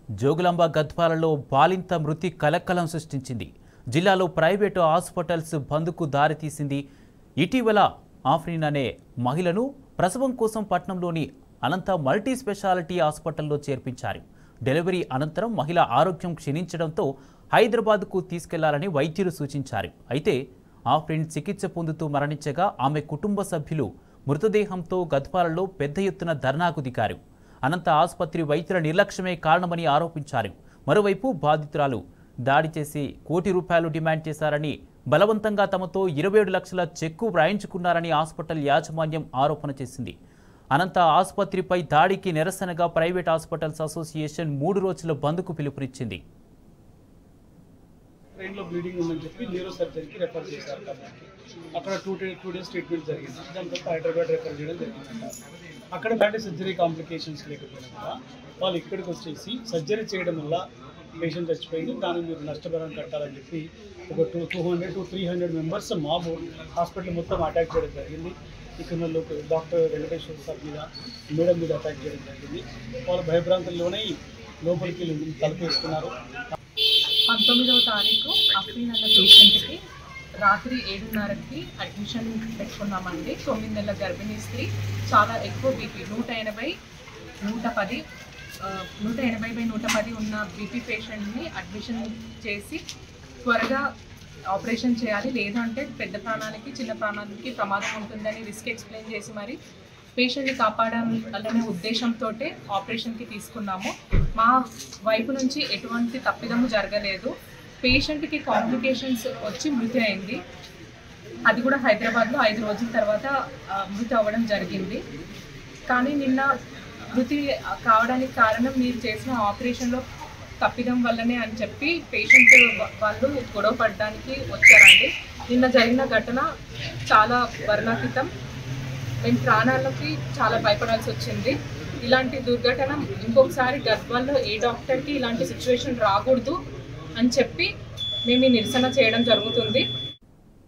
జోగులాంబ గద్వాలలో బాలింత మృతి కలకలం సృష్టించింది. జిల్లాలో ప్రైవేటు హాస్పిటల్స్ బంద్కు దారితీసింది. ఇటీవల ఆఫ్రీన్ అనే మహిళను ప్రసవం కోసం పట్నంలోని అనంత మల్టీ స్పెషాలిటీ హాస్పిటల్లో చేర్పించారు. డెలివరీ అనంతరం మహిళ ఆరోగ్యం క్షీణించడంతో హైదరాబాద్కు తీసుకెళ్లాలని వైద్యులు సూచించారు. అయితే ఆఫ్రీన్ చికిత్స పొందుతూ మరణించగా ఆమె కుటుంబ సభ్యులు మృతదేహంతో గద్వాలలో పెద్ద ఎత్తున ధర్నాకు దిగారు. అనంత ఆసుపత్రి వైద్యుల నిర్లక్ష్యమే కారణమని ఆరోపించారు. మరోవైపు బాధితురాలు దాడి చేసి ₹1 కోటి డిమాండ్ చేశారని, బలవంతంగా తమతో 27 లక్షల చెక్కు వ్రాయించుకున్నారని హాస్పిటల్ యాజమాన్యం ఆరోపణ చేసింది. అనంత ఆసుపత్రిపై దాడికి నిరసనగా ప్రైవేట్ హాస్పిటల్స్ అసోసియేషన్ 3 రోజుల బంద్కు పిలుపునిచ్చింది. బ్రెయిన్లో బ్లీడింగ్ ఉందని చెప్పి న్యూరో సర్జరీకి రెఫర్ చేశారు కాబట్టి అక్కడ 2 డేస్ ట్రీట్మెంట్ జరిగింది. దాని తర్వాత హైదరాబాద్ రెఫర్ చేయడం జరిగిందంట. అక్కడ బ్యాడ్ సర్జరీ కాంప్లికేషన్స్ లేకపోయినా కూడా వాళ్ళు ఇక్కడికి వచ్చేసి సర్జరీ చేయడం వల్ల పేషెంట్ చచ్చిపోయింది, దానికి మీరు నష్టపరిహారం కట్టాలని చెప్పి ఒక 200 to 300 మెంబర్స్ మాబు హాస్పిటల్ మొత్తం అటాక్ చేయడం జరిగింది. ఇక్కడ డాక్టర్ వెంకటేశ్వర సార్ మీద, మేడం మీద అటాక్ చేయడం జరిగింది. వాళ్ళు భయభ్రాంతుల్లోనే లోపలికి తలుపేసుకున్నారు. 19వ తారీఖు ఆఫ్రీన్ అన్న పేషెంట్కి రాత్రి 7:30కి అడ్మిషన్ పెట్టుకున్నామండి. 9 నెలల గర్భిణీ స్త్రీ, చాలా ఎక్కువ బీపీ, 180/110 ఉన్న బీపీ పేషెంట్ని అడ్మిషన్ చేసి త్వరగా ఆపరేషన్ చేయాలి, లేదంటే పెద్ద ప్రాణానికి చిన్న ప్రాణానికి ప్రమాదం ఉంటుందని రిస్క్ ఎక్స్ప్లెయిన్ చేసి మరి పేషెంట్ని కాపాడాలనే ఉద్దేశంతో ఆపరేషన్కి తీసుకున్నాము. మా వైపు నుంచి ఎటువంటి తప్పిదము జరగలేదు. పేషెంట్కి కాంప్లికేషన్స్ వచ్చి మృతి అయింది. అది కూడా హైదరాబాద్లో 5 రోజుల తర్వాత మృతి అవ్వడం జరిగింది. కానీ నిన్న మృతి కావడానికి కారణం మీరు చేసిన ఆపరేషన్లో తప్పిదం వల్లనే అని చెప్పి పేషెంట్ వాళ్ళు గొడవ పడడానికి వచ్చారండి. నిన్న జరిగిన ఘటన చాలా వర్ణాతీతం. మేము ప్రాణాలకి చాలా భయపడాల్సి వచ్చింది. ఇలాంటి దుర్ఘటన ఇంకొకసారి గద్వాల్లో ఏ డాక్టర్కి ఇలాంటి సిచ్యువేషన్ రాకూడదు అని చెప్పి మేము ఈ నిరసన చేయడం జరుగుతుంది.